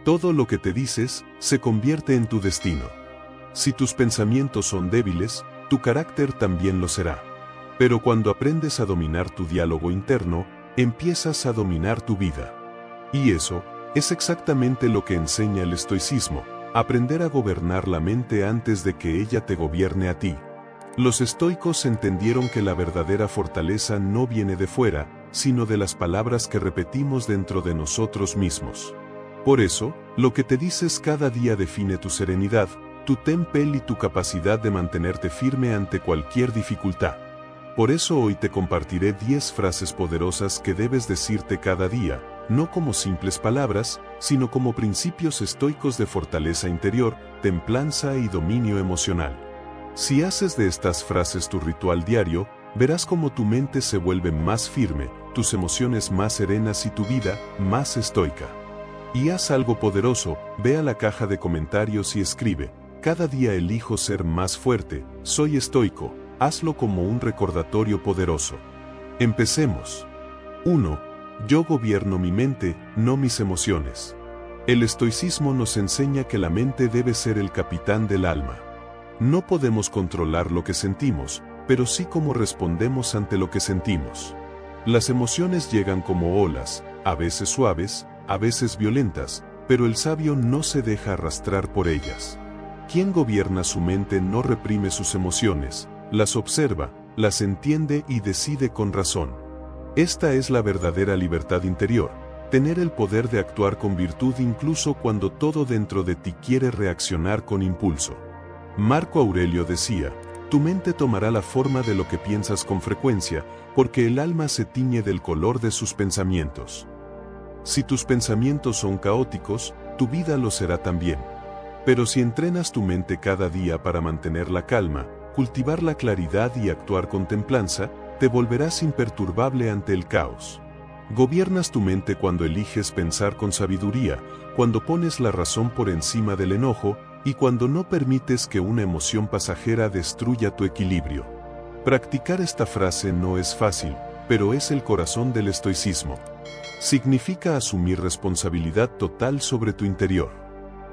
Todo lo que te dices se convierte en tu destino. Si tus pensamientos son débiles, tu carácter también lo será. Pero cuando aprendes a dominar tu diálogo interno, empiezas a dominar tu vida. Y eso es exactamente lo que enseña el estoicismo, aprender a gobernar la mente antes de que ella te gobierne a ti. Los estoicos entendieron que la verdadera fortaleza no viene de fuera, sino de las palabras que repetimos dentro de nosotros mismos. Por eso, lo que te dices cada día define tu serenidad, tu temple y tu capacidad de mantenerte firme ante cualquier dificultad. Por eso hoy te compartiré 10 frases poderosas que debes decirte cada día, no como simples palabras, sino como principios estoicos de fortaleza interior, templanza y dominio emocional. Si haces de estas frases tu ritual diario, verás cómo tu mente se vuelve más firme, tus emociones más serenas y tu vida más estoica. Y haz algo poderoso, ve a la caja de comentarios y escribe: cada día elijo ser más fuerte, soy estoico. Hazlo como un recordatorio poderoso. Empecemos. 1. Yo gobierno mi mente, no mis emociones. El estoicismo nos enseña que la mente debe ser el capitán del alma. No podemos controlar lo que sentimos, pero sí cómo respondemos ante lo que sentimos. Las emociones llegan como olas, a veces suaves, a veces violentas, pero el sabio no se deja arrastrar por ellas. Quien gobierna su mente no reprime sus emociones, las observa, las entiende y decide con razón. Esta es la verdadera libertad interior, tener el poder de actuar con virtud incluso cuando todo dentro de ti quiere reaccionar con impulso. Marco Aurelio decía: tu mente tomará la forma de lo que piensas con frecuencia, porque el alma se tiñe del color de sus pensamientos. Si tus pensamientos son caóticos, tu vida lo será también. Pero si entrenas tu mente cada día para mantener la calma, cultivar la claridad y actuar con templanza, te volverás imperturbable ante el caos. Gobiernas tu mente cuando eliges pensar con sabiduría, cuando pones la razón por encima del enojo, y cuando no permites que una emoción pasajera destruya tu equilibrio. Practicar esta frase no es fácil, pero es el corazón del estoicismo. Significa asumir responsabilidad total sobre tu interior.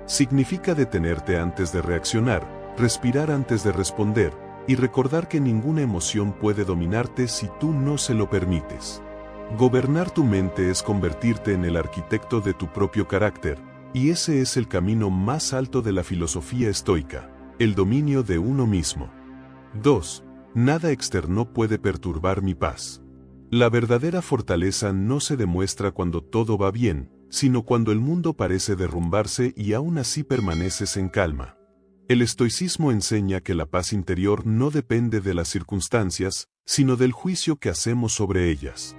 Significa detenerte antes de reaccionar, respirar antes de responder, y recordar que ninguna emoción puede dominarte si tú no se lo permites. Gobernar tu mente es convertirte en el arquitecto de tu propio carácter, y ese es el camino más alto de la filosofía estoica, el dominio de uno mismo. 2. Nada externo puede perturbar mi paz. La verdadera fortaleza no se demuestra cuando todo va bien, sino cuando el mundo parece derrumbarse y aún así permaneces en calma. El estoicismo enseña que la paz interior no depende de las circunstancias, sino del juicio que hacemos sobre ellas.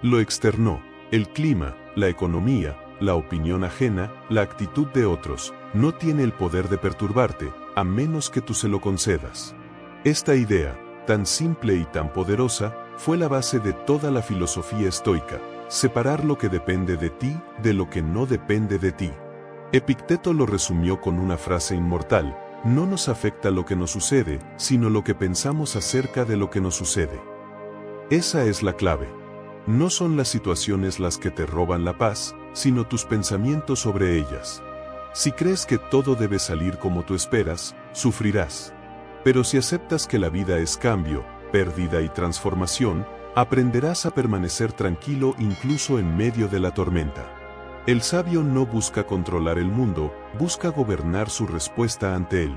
Lo externo, el clima, la economía, la opinión ajena, la actitud de otros, no tiene el poder de perturbarte, a menos que tú se lo concedas. Esta idea, tan simple y tan poderosa, fue la base de toda la filosofía estoica: separar lo que depende de ti de lo que no depende de ti. Epicteto lo resumió con una frase inmortal: no nos afecta lo que nos sucede, sino lo que pensamos acerca de lo que nos sucede. Esa es la clave. No son las situaciones las que te roban la paz, sino tus pensamientos sobre ellas. Si crees que todo debe salir como tú esperas, sufrirás. Pero si aceptas que la vida es cambio, pérdida y transformación, aprenderás a permanecer tranquilo incluso en medio de la tormenta. El sabio no busca controlar el mundo, busca gobernar su respuesta ante él.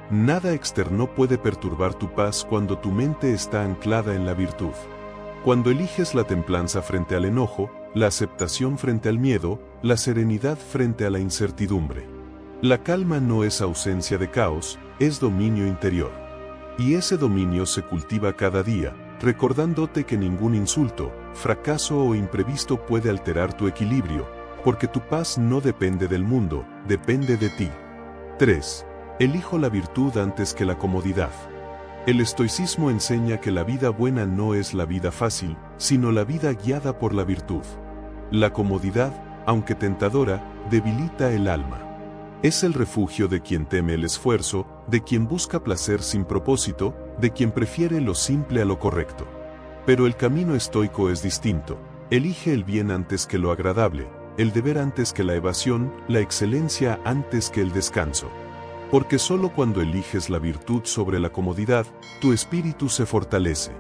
Nada externo puede perturbar tu paz cuando tu mente está anclada en la virtud. Cuando eliges la templanza frente al enojo, la aceptación frente al miedo, la serenidad frente a la incertidumbre. La calma no es ausencia de caos, es dominio interior. Y ese dominio se cultiva cada día, recordándote que ningún insulto, fracaso o imprevisto puede alterar tu equilibrio, porque tu paz no depende del mundo, depende de ti. 3. Elijo la virtud antes que la comodidad. El estoicismo enseña que la vida buena no es la vida fácil, sino la vida guiada por la virtud. La comodidad, aunque tentadora, debilita el alma. Es el refugio de quien teme el esfuerzo, de quien busca placer sin propósito, de quien prefiere lo simple a lo correcto. Pero el camino estoico es distinto. Elige el bien antes que lo agradable, el deber antes que la evasión, la excelencia antes que el descanso. Porque solo cuando eliges la virtud sobre la comodidad, tu espíritu se fortalece.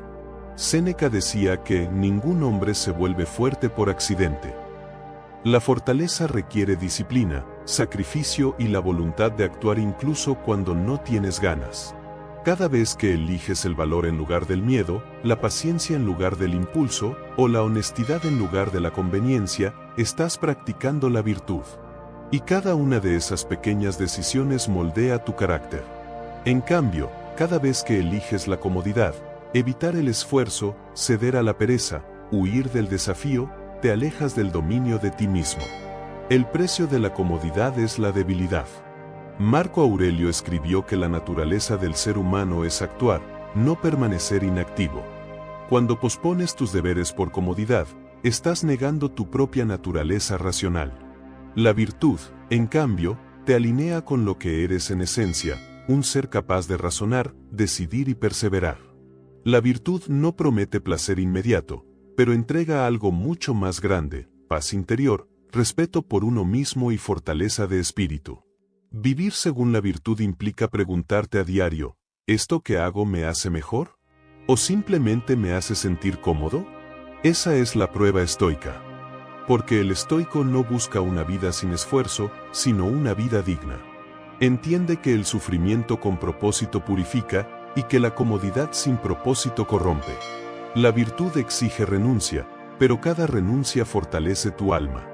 Séneca decía que ningún hombre se vuelve fuerte por accidente. La fortaleza requiere disciplina, sacrificio y la voluntad de actuar incluso cuando no tienes ganas. Cada vez que eliges el valor en lugar del miedo, la paciencia en lugar del impulso, o la honestidad en lugar de la conveniencia, estás practicando la virtud. Y cada una de esas pequeñas decisiones moldea tu carácter. En cambio, cada vez que eliges la comodidad, evitar el esfuerzo, ceder a la pereza, huir del desafío, te alejas del dominio de ti mismo. El precio de la comodidad es la debilidad. Marco Aurelio escribió que la naturaleza del ser humano es actuar, no permanecer inactivo. Cuando pospones tus deberes por comodidad, estás negando tu propia naturaleza racional. La virtud, en cambio, te alinea con lo que eres en esencia, un ser capaz de razonar, decidir y perseverar. La virtud no promete placer inmediato, pero entrega algo mucho más grande, paz interior, respeto por uno mismo y fortaleza de espíritu. Vivir según la virtud implica preguntarte a diario, ¿esto que hago me hace mejor? ¿O simplemente me hace sentir cómodo? Esa es la prueba estoica. Porque el estoico no busca una vida sin esfuerzo, sino una vida digna. Entiende que el sufrimiento con propósito purifica, y que la comodidad sin propósito corrompe. La virtud exige renuncia, pero cada renuncia fortalece tu alma.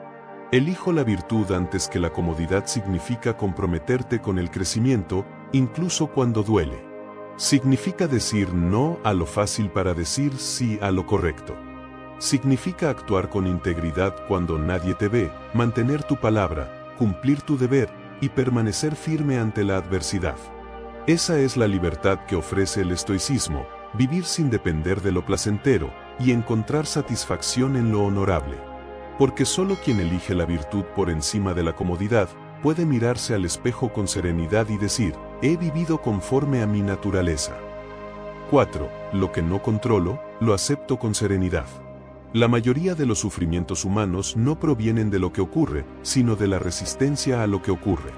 Elijo la virtud antes que la comodidad significa comprometerte con el crecimiento, incluso cuando duele. Significa decir no a lo fácil para decir sí a lo correcto. Significa actuar con integridad cuando nadie te ve, mantener tu palabra, cumplir tu deber y permanecer firme ante la adversidad. Esa es la libertad que ofrece el estoicismo, vivir sin depender de lo placentero y encontrar satisfacción en lo honorable. Porque solo quien elige la virtud por encima de la comodidad puede mirarse al espejo con serenidad y decir, he vivido conforme a mi naturaleza. 4. Lo que no controlo, lo acepto con serenidad. La mayoría de los sufrimientos humanos no provienen de lo que ocurre, sino de la resistencia a lo que ocurre.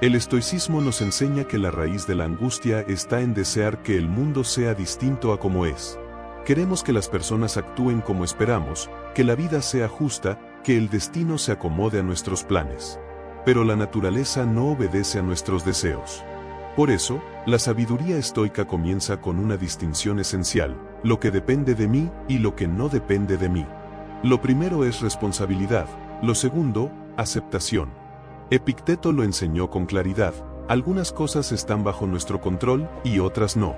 El estoicismo nos enseña que la raíz de la angustia está en desear que el mundo sea distinto a como es. Queremos que las personas actúen como esperamos, que la vida sea justa, que el destino se acomode a nuestros planes. Pero la naturaleza no obedece a nuestros deseos. Por eso, la sabiduría estoica comienza con una distinción esencial, lo que depende de mí y lo que no depende de mí. Lo primero es responsabilidad, lo segundo, aceptación. Epicteto lo enseñó con claridad, algunas cosas están bajo nuestro control y otras no.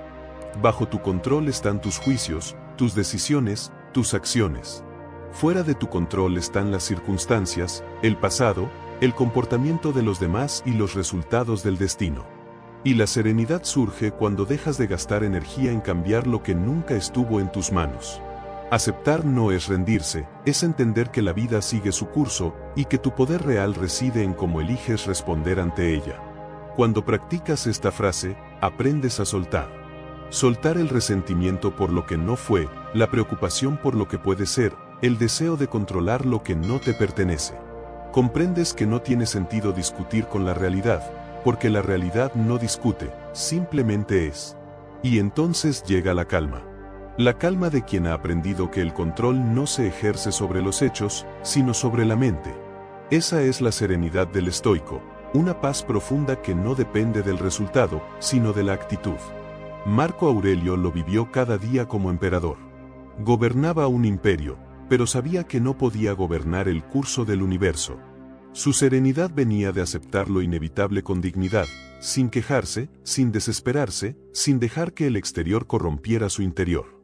Bajo tu control están tus juicios, tus decisiones, tus acciones. Fuera de tu control están las circunstancias, el pasado, el comportamiento de los demás y los resultados del destino. Y la serenidad surge cuando dejas de gastar energía en cambiar lo que nunca estuvo en tus manos. Aceptar no es rendirse, es entender que la vida sigue su curso y que tu poder real reside en cómo eliges responder ante ella. Cuando practicas esta frase, aprendes a soltar. Soltar el resentimiento por lo que no fue, la preocupación por lo que puede ser, el deseo de controlar lo que no te pertenece. Comprendes que no tiene sentido discutir con la realidad, porque la realidad no discute, simplemente es. Y entonces llega la calma. La calma de quien ha aprendido que el control no se ejerce sobre los hechos, sino sobre la mente. Esa es la serenidad del estoico, una paz profunda que no depende del resultado, sino de la actitud. Marco Aurelio lo vivió cada día como emperador. Gobernaba un imperio, pero sabía que no podía gobernar el curso del universo. Su serenidad venía de aceptar lo inevitable con dignidad, sin quejarse, sin desesperarse, sin dejar que el exterior corrompiera su interior.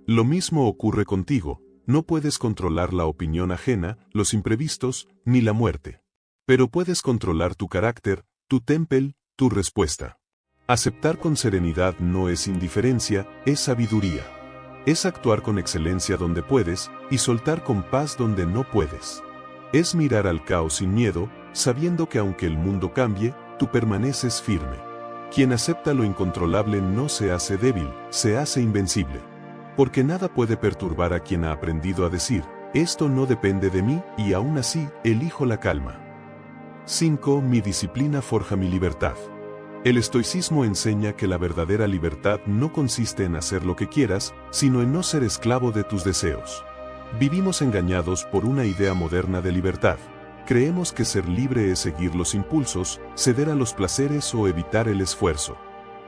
Lo mismo ocurre contigo, no puedes controlar la opinión ajena, los imprevistos, ni la muerte. Pero puedes controlar tu carácter, tu temple, tu respuesta. Aceptar con serenidad no es indiferencia, es sabiduría. Es actuar con excelencia donde puedes, y soltar con paz donde no puedes. Es mirar al caos sin miedo, sabiendo que aunque el mundo cambie, tú permaneces firme. Quien acepta lo incontrolable no se hace débil, se hace invencible. Porque nada puede perturbar a quien ha aprendido a decir, Esto no depende de mí y aún así elijo la calma. 5. Mi disciplina forja mi libertad. El estoicismo enseña que la verdadera libertad no consiste en hacer lo que quieras, sino en no ser esclavo de tus deseos. Vivimos engañados por una idea moderna de libertad. Creemos que ser libre es seguir los impulsos, ceder a los placeres o evitar el esfuerzo.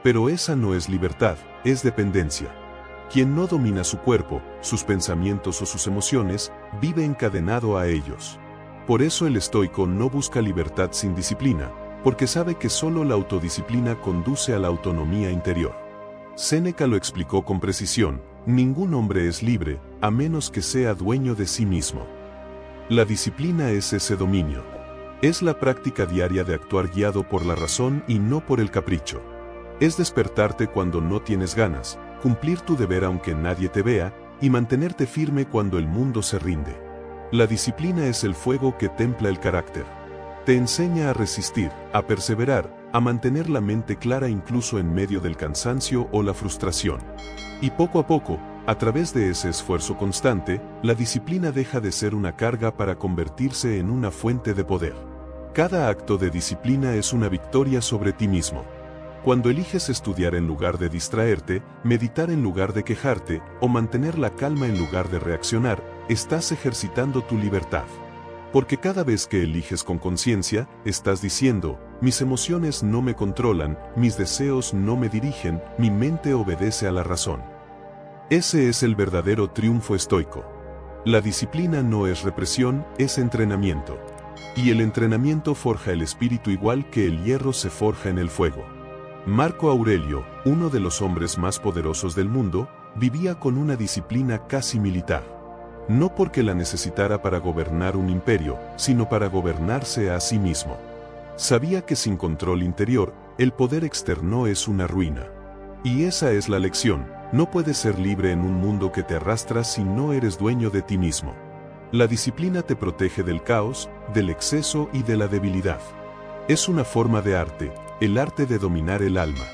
Pero esa no es libertad, es dependencia. Quien no domina su cuerpo, sus pensamientos o sus emociones, vive encadenado a ellos. Por eso el estoico no busca libertad sin disciplina, porque sabe que solo la autodisciplina conduce a la autonomía interior. Séneca lo explicó con precisión: ningún hombre es libre, a menos que sea dueño de sí mismo. La disciplina es ese dominio. Es la práctica diaria de actuar guiado por la razón y no por el capricho. Es despertarte cuando no tienes ganas, cumplir tu deber aunque nadie te vea, y mantenerte firme cuando el mundo se rinde. La disciplina es el fuego que templa el carácter. Te enseña a resistir, a perseverar, a mantener la mente clara incluso en medio del cansancio o la frustración. Y poco a poco, a través de ese esfuerzo constante, la disciplina deja de ser una carga para convertirse en una fuente de poder. Cada acto de disciplina es una victoria sobre ti mismo. Cuando eliges estudiar en lugar de distraerte, meditar en lugar de quejarte, o mantener la calma en lugar de reaccionar, estás ejercitando tu libertad. Porque cada vez que eliges con conciencia, estás diciendo: mis emociones no me controlan, mis deseos no me dirigen, mi mente obedece a la razón. Ese es el verdadero triunfo estoico. La disciplina no es represión, es entrenamiento. Y el entrenamiento forja el espíritu igual que el hierro se forja en el fuego. Marco Aurelio, uno de los hombres más poderosos del mundo, vivía con una disciplina casi militar. No porque la necesitara para gobernar un imperio, sino para gobernarse a sí mismo. Sabía que sin control interior, el poder externo es una ruina. Y esa es la lección: no puedes ser libre en un mundo que te arrastra si no eres dueño de ti mismo. La disciplina te protege del caos, del exceso y de la debilidad. Es una forma de arte, el arte de dominar el alma.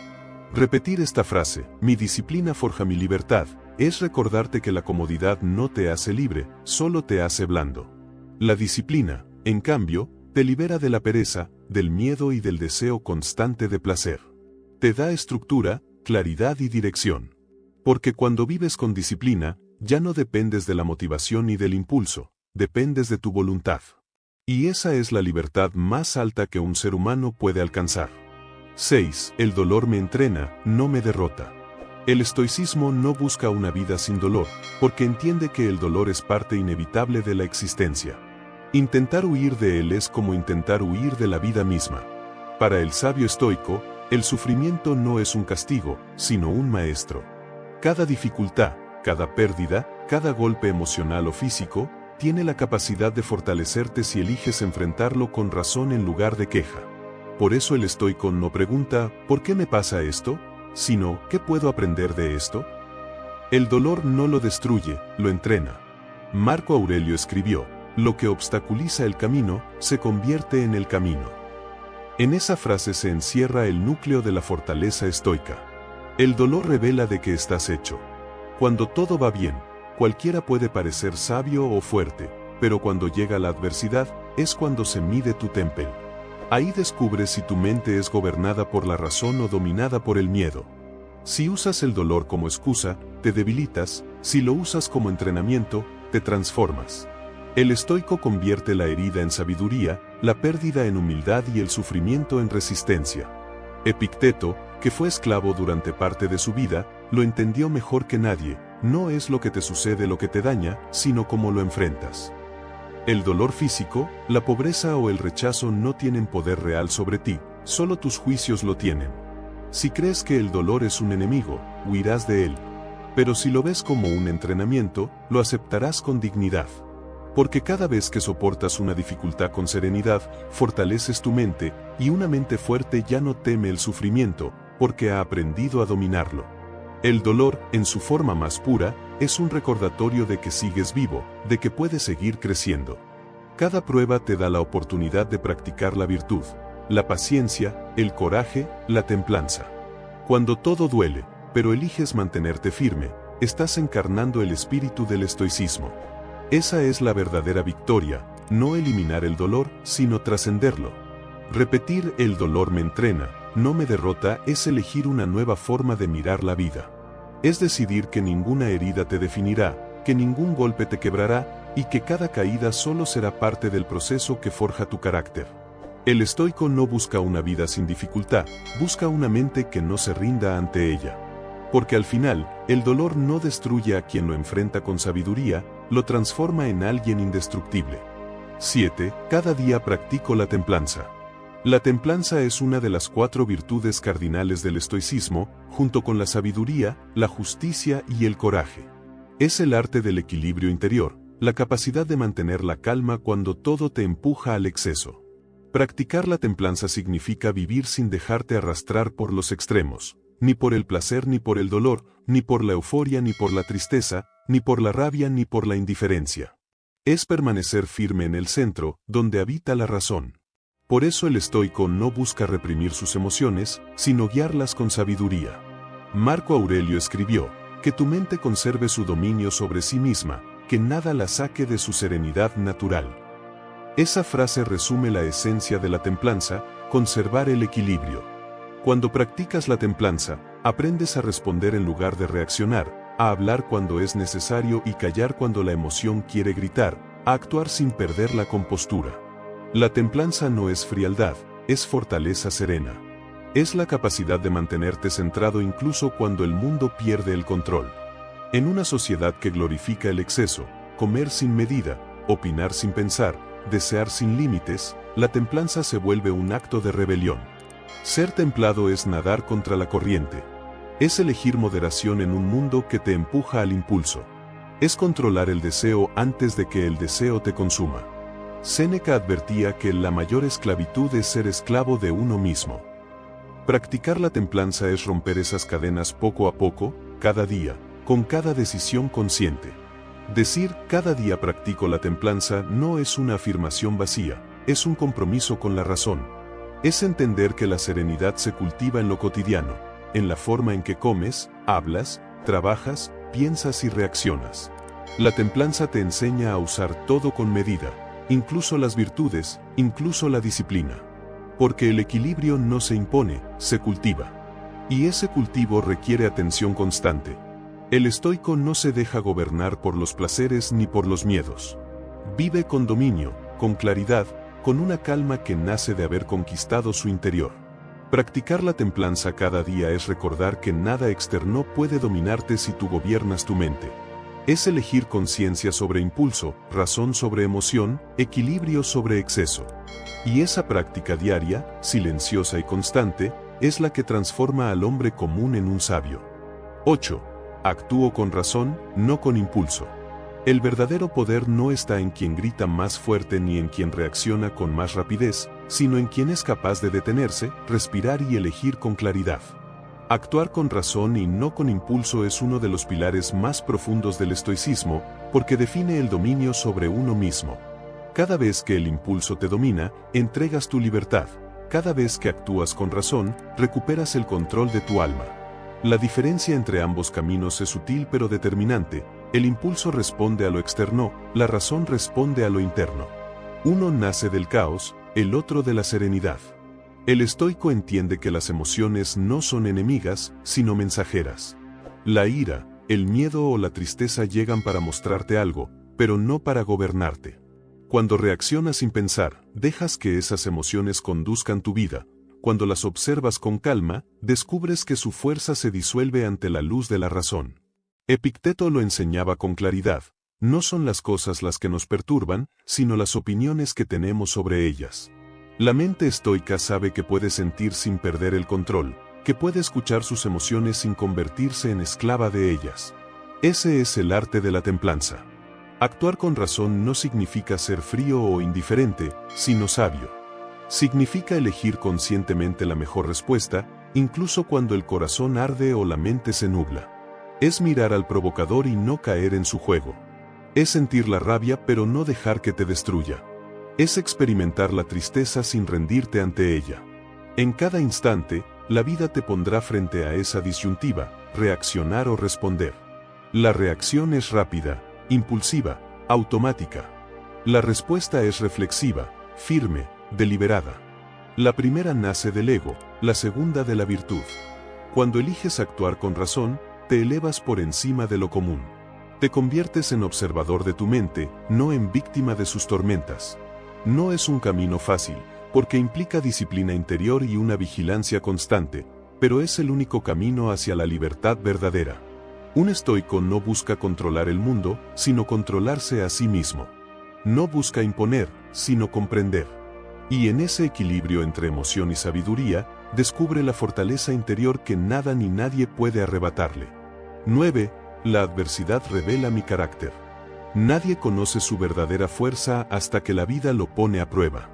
Repetir esta frase: mi disciplina forja mi libertad, es recordarte que la comodidad no te hace libre, solo te hace blando. La disciplina, en cambio, te libera de la pereza, del miedo y del deseo constante de placer. Te da estructura, claridad y dirección. Porque cuando vives con disciplina, ya no dependes de la motivación ni del impulso, dependes de tu voluntad. Y esa es la libertad más alta que un ser humano puede alcanzar. 6. El dolor me entrena, no me derrota. El estoicismo no busca una vida sin dolor, porque entiende que el dolor es parte inevitable de la existencia. Intentar huir de él es como intentar huir de la vida misma. Para el sabio estoico, el sufrimiento no es un castigo, sino un maestro. Cada dificultad, cada pérdida, cada golpe emocional o físico, tiene la capacidad de fortalecerte si eliges enfrentarlo con razón en lugar de queja. Por eso el estoico no pregunta: ¿por qué me pasa esto?, sino: ¿qué puedo aprender de esto? El dolor no lo destruye, lo entrena. Marco Aurelio escribió: lo que obstaculiza el camino, se convierte en el camino. En esa frase se encierra el núcleo de la fortaleza estoica. El dolor revela de qué estás hecho. Cuando todo va bien, cualquiera puede parecer sabio o fuerte, pero cuando llega la adversidad, es cuando se mide tu temple. Ahí descubres si tu mente es gobernada por la razón o dominada por el miedo. Si usas el dolor como excusa, te debilitas; si lo usas como entrenamiento, te transformas. El estoico convierte la herida en sabiduría, la pérdida en humildad y el sufrimiento en resistencia. Epicteto, que fue esclavo durante parte de su vida, lo entendió mejor que nadie: no es lo que te sucede lo que te daña, sino cómo lo enfrentas. El dolor físico, la pobreza o el rechazo no tienen poder real sobre ti, solo tus juicios lo tienen. Si crees que el dolor es un enemigo, huirás de él. Pero si lo ves como un entrenamiento, lo aceptarás con dignidad. Porque cada vez que soportas una dificultad con serenidad, fortaleces tu mente, y una mente fuerte ya no teme el sufrimiento, porque ha aprendido a dominarlo. El dolor, en su forma más pura, es un recordatorio de que sigues vivo, de que puedes seguir creciendo. Cada prueba te da la oportunidad de practicar la virtud, la paciencia, el coraje, la templanza. Cuando todo duele, pero eliges mantenerte firme, estás encarnando el espíritu del estoicismo. Esa es la verdadera victoria, no eliminar el dolor, sino trascenderlo. Repetir "el dolor me entrena, no me derrota" es elegir una nueva forma de mirar la vida. Es decidir que ninguna herida te definirá, que ningún golpe te quebrará, y que cada caída solo será parte del proceso que forja tu carácter. El estoico no busca una vida sin dificultad, busca una mente que no se rinda ante ella. Porque al final, el dolor no destruye a quien lo enfrenta con sabiduría, lo transforma en alguien indestructible. 7. Cada día practico la templanza. La templanza es una de las 4 virtudes cardinales del estoicismo, junto con la sabiduría, la justicia y el coraje. Es el arte del equilibrio interior, la capacidad de mantener la calma cuando todo te empuja al exceso. Practicar la templanza significa vivir sin dejarte arrastrar por los extremos, ni por el placer ni por el dolor, ni por la euforia ni por la tristeza, ni por la rabia ni por la indiferencia. Es permanecer firme en el centro, donde habita la razón. Por eso el estoico no busca reprimir sus emociones, sino guiarlas con sabiduría. Marco Aurelio escribió: "Que tu mente conserve su dominio sobre sí misma, que nada la saque de su serenidad natural". Esa frase resume la esencia de la templanza: conservar el equilibrio. Cuando practicas la templanza, aprendes a responder en lugar de reaccionar, a hablar cuando es necesario y callar cuando la emoción quiere gritar, a actuar sin perder la compostura. La templanza no es frialdad, es fortaleza serena. Es la capacidad de mantenerte centrado incluso cuando el mundo pierde el control. En una sociedad que glorifica el exceso, comer sin medida, opinar sin pensar, desear sin límites, la templanza se vuelve un acto de rebelión. Ser templado es nadar contra la corriente. Es elegir moderación en un mundo que te empuja al impulso. Es controlar el deseo antes de que el deseo te consuma. Séneca advertía que la mayor esclavitud es ser esclavo de uno mismo. Practicar la templanza es romper esas cadenas poco a poco, cada día, con cada decisión consciente. Decir "cada día practico la templanza" no es una afirmación vacía, es un compromiso con la razón. Es entender que la serenidad se cultiva en lo cotidiano, en la forma en que comes, hablas, trabajas, piensas y reaccionas. La templanza te enseña a usar todo con medida, incluso las virtudes, incluso la disciplina. Porque el equilibrio no se impone, se cultiva. Y ese cultivo requiere atención constante. El estoico no se deja gobernar por los placeres ni por los miedos. Vive con dominio, con claridad, con una calma que nace de haber conquistado su interior. Practicar la templanza cada día es recordar que nada externo puede dominarte si tú gobiernas tu mente. Es elegir conciencia sobre impulso, razón sobre emoción, equilibrio sobre exceso. Y esa práctica diaria, silenciosa y constante, es la que transforma al hombre común en un sabio. 8. Actúo con razón, no con impulso. El verdadero poder no está en quien grita más fuerte ni en quien reacciona con más rapidez, sino en quien es capaz de detenerse, respirar y elegir con claridad. Actuar con razón y no con impulso es uno de los pilares más profundos del estoicismo, porque define el dominio sobre uno mismo. Cada vez que el impulso te domina, entregas tu libertad. Cada vez que actúas con razón, recuperas el control de tu alma. La diferencia entre ambos caminos es sutil pero determinante. El impulso responde a lo externo, la razón responde a lo interno. Uno nace del caos, el otro de la serenidad. El estoico entiende que las emociones no son enemigas, sino mensajeras. La ira, el miedo o la tristeza llegan para mostrarte algo, pero no para gobernarte. Cuando reaccionas sin pensar, dejas que esas emociones conduzcan tu vida. Cuando las observas con calma, descubres que su fuerza se disuelve ante la luz de la razón. Epicteto lo enseñaba con claridad. No son las cosas las que nos perturban, sino las opiniones que tenemos sobre ellas. La mente estoica sabe que puede sentir sin perder el control, que puede escuchar sus emociones sin convertirse en esclava de ellas. Ese es el arte de la templanza. Actuar con razón no significa ser frío o indiferente, sino sabio. Significa elegir conscientemente la mejor respuesta, incluso cuando el corazón arde o la mente se nubla. Es mirar al provocador y no caer en su juego. Es sentir la rabia pero no dejar que te destruya. Es experimentar la tristeza sin rendirte ante ella. En cada instante, la vida te pondrá frente a esa disyuntiva, reaccionar o responder. La reacción es rápida, impulsiva, automática. La respuesta es reflexiva, firme, deliberada. La primera nace del ego, la segunda de la virtud. Cuando eliges actuar con razón, te elevas por encima de lo común. Te conviertes en observador de tu mente, no en víctima de sus tormentas. No es un camino fácil, porque implica disciplina interior y una vigilancia constante, pero es el único camino hacia la libertad verdadera. Un estoico no busca controlar el mundo, sino controlarse a sí mismo. No busca imponer, sino comprender. Y en ese equilibrio entre emoción y sabiduría, descubre la fortaleza interior que nada ni nadie puede arrebatarle. 9. La adversidad revela mi carácter. Nadie conoce su verdadera fuerza hasta que la vida lo pone a prueba.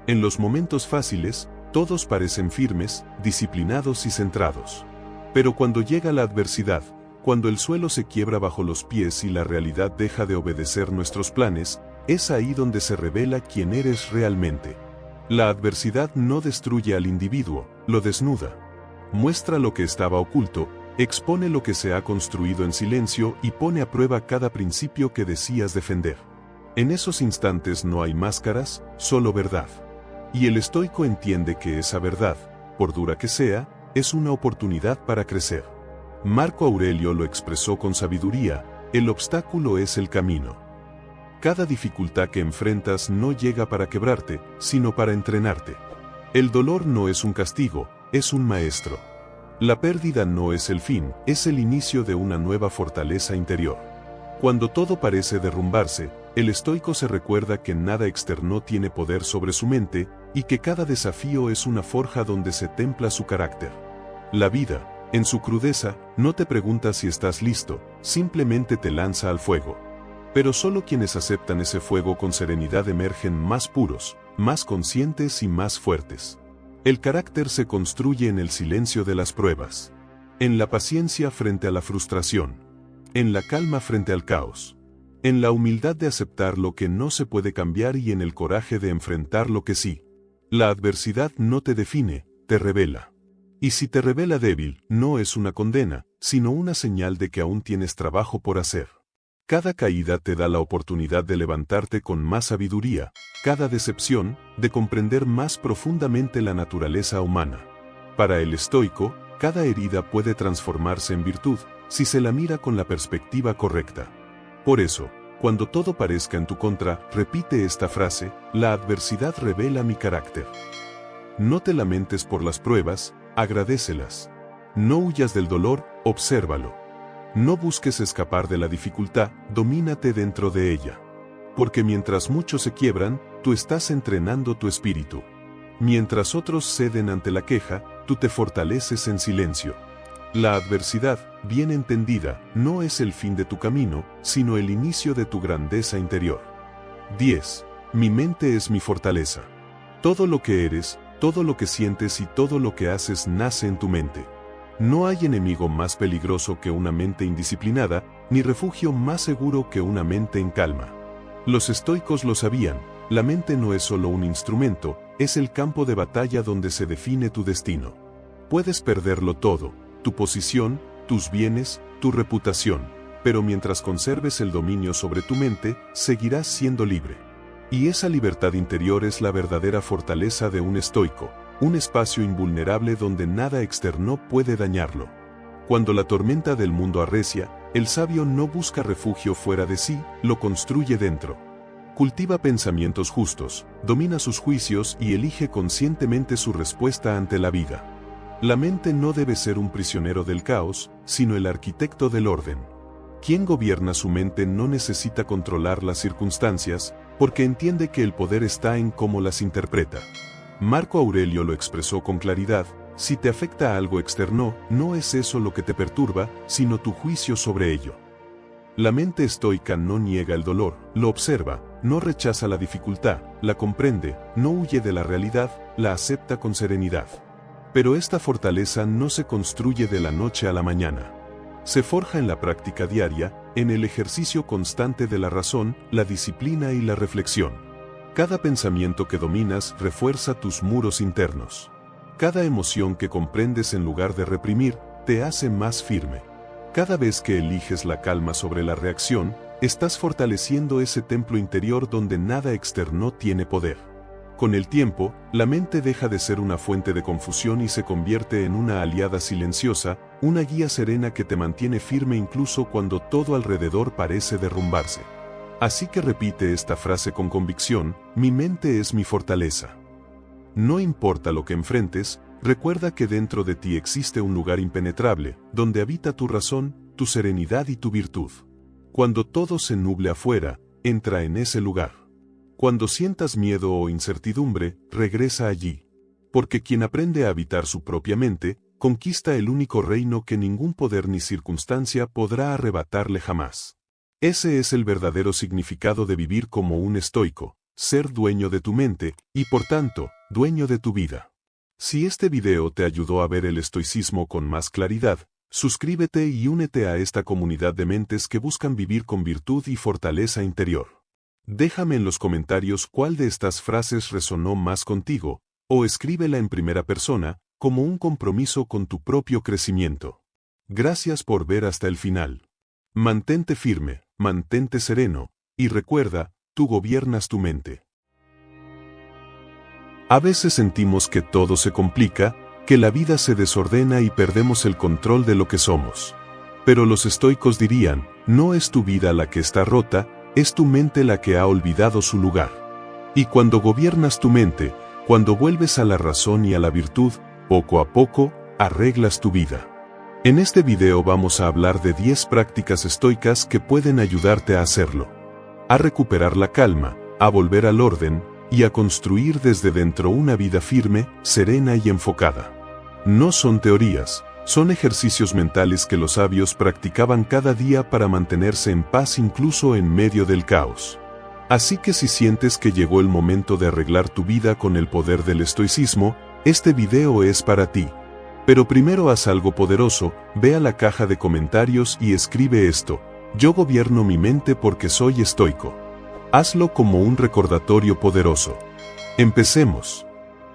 En los momentos fáciles, todos parecen firmes, disciplinados y centrados. Pero cuando llega la adversidad, cuando el suelo se quiebra bajo los pies y la realidad deja de obedecer nuestros planes, es ahí donde se revela quién eres realmente. La adversidad no destruye al individuo, lo desnuda. Muestra lo que estaba oculto, expone lo que se ha construido en silencio y pone a prueba cada principio que decías defender. En esos instantes no hay máscaras, solo verdad. Y el estoico entiende que esa verdad, por dura que sea, es una oportunidad para crecer. Marco Aurelio lo expresó con sabiduría: el obstáculo es el camino. Cada dificultad que enfrentas no llega para quebrarte, sino para entrenarte. El dolor no es un castigo, es un maestro. La pérdida no es el fin, es el inicio de una nueva fortaleza interior. Cuando todo parece derrumbarse, el estoico se recuerda que nada externo tiene poder sobre su mente, y que cada desafío es una forja donde se templa su carácter. La vida, en su crudeza, no te pregunta si estás listo, simplemente te lanza al fuego. Pero solo quienes aceptan ese fuego con serenidad emergen más puros, más conscientes y más fuertes. El carácter se construye en el silencio de las pruebas, en la paciencia frente a la frustración, en la calma frente al caos, en la humildad de aceptar lo que no se puede cambiar y en el coraje de enfrentar lo que sí. La adversidad no te define, te revela. Y si te revela débil, no es una condena, sino una señal de que aún tienes trabajo por hacer. Cada caída te da la oportunidad de levantarte con más sabiduría, cada decepción, de comprender más profundamente la naturaleza humana. Para el estoico, cada herida puede transformarse en virtud, si se la mira con la perspectiva correcta. Por eso, cuando todo parezca en tu contra, repite esta frase: la adversidad revela mi carácter. No te lamentes por las pruebas, agradécelas. No huyas del dolor, obsérvalo. No busques escapar de la dificultad, domínate dentro de ella. Porque mientras muchos se quiebran, tú estás entrenando tu espíritu. Mientras otros ceden ante la queja, tú te fortaleces en silencio. La adversidad, bien entendida, no es el fin de tu camino, sino el inicio de tu grandeza interior. 10. Mi mente es mi fortaleza. Todo lo que eres, todo lo que sientes y todo lo que haces nace en tu mente. No hay enemigo más peligroso que una mente indisciplinada, ni refugio más seguro que una mente en calma. Los estoicos lo sabían: la mente no es solo un instrumento, es el campo de batalla donde se define tu destino. Puedes perderlo todo: tu posición, tus bienes, tu reputación, pero mientras conserves el dominio sobre tu mente, seguirás siendo libre. Y esa libertad interior es la verdadera fortaleza de un estoico, un espacio invulnerable donde nada externo puede dañarlo. Cuando la tormenta del mundo arrecia, el sabio no busca refugio fuera de sí, lo construye dentro. Cultiva pensamientos justos, domina sus juicios y elige conscientemente su respuesta ante la vida. La mente no debe ser un prisionero del caos, sino el arquitecto del orden. Quien gobierna su mente no necesita controlar las circunstancias, porque entiende que el poder está en cómo las interpreta. Marco Aurelio lo expresó con claridad: si te afecta algo externo, no es eso lo que te perturba, sino tu juicio sobre ello. La mente estoica no niega el dolor, lo observa, no rechaza la dificultad, la comprende, no huye de la realidad, la acepta con serenidad. Pero esta fortaleza no se construye de la noche a la mañana. Se forja en la práctica diaria, en el ejercicio constante de la razón, la disciplina y la reflexión. Cada pensamiento que dominas refuerza tus muros internos. Cada emoción que comprendes en lugar de reprimir, te hace más firme. Cada vez que eliges la calma sobre la reacción, estás fortaleciendo ese templo interior donde nada externo tiene poder. Con el tiempo, la mente deja de ser una fuente de confusión y se convierte en una aliada silenciosa, una guía serena que te mantiene firme incluso cuando todo alrededor parece derrumbarse. Así que repite esta frase con convicción: mi mente es mi fortaleza. No importa lo que enfrentes, recuerda que dentro de ti existe un lugar impenetrable, donde habita tu razón, tu serenidad y tu virtud. Cuando todo se nuble afuera, entra en ese lugar. Cuando sientas miedo o incertidumbre, regresa allí. Porque quien aprende a habitar su propia mente, conquista el único reino que ningún poder ni circunstancia podrá arrebatarle jamás. Ese es el verdadero significado de vivir como un estoico, ser dueño de tu mente, y por tanto, dueño de tu vida. Si este video te ayudó a ver el estoicismo con más claridad, suscríbete y únete a esta comunidad de mentes que buscan vivir con virtud y fortaleza interior. Déjame en los comentarios cuál de estas frases resonó más contigo, o escríbela en primera persona, como un compromiso con tu propio crecimiento. Gracias por ver hasta el final. Mantente firme, mantente sereno, y recuerda, tú gobiernas tu mente. A veces sentimos que todo se complica, que la vida se desordena y perdemos el control de lo que somos. Pero los estoicos dirían: no es tu vida la que está rota, es tu mente la que ha olvidado su lugar. Y cuando gobiernas tu mente, cuando vuelves a la razón y a la virtud, poco a poco, arreglas tu vida. En este video vamos a hablar de 10 prácticas estoicas que pueden ayudarte a hacerlo. A recuperar la calma, a volver al orden, y a construir desde dentro una vida firme, serena y enfocada. No son teorías, son ejercicios mentales que los sabios practicaban cada día para mantenerse en paz incluso en medio del caos. Así que si sientes que llegó el momento de arreglar tu vida con el poder del estoicismo, este video es para ti. Pero primero haz algo poderoso, ve a la caja de comentarios y escribe esto: yo gobierno mi mente porque soy estoico. Hazlo como un recordatorio poderoso. Empecemos.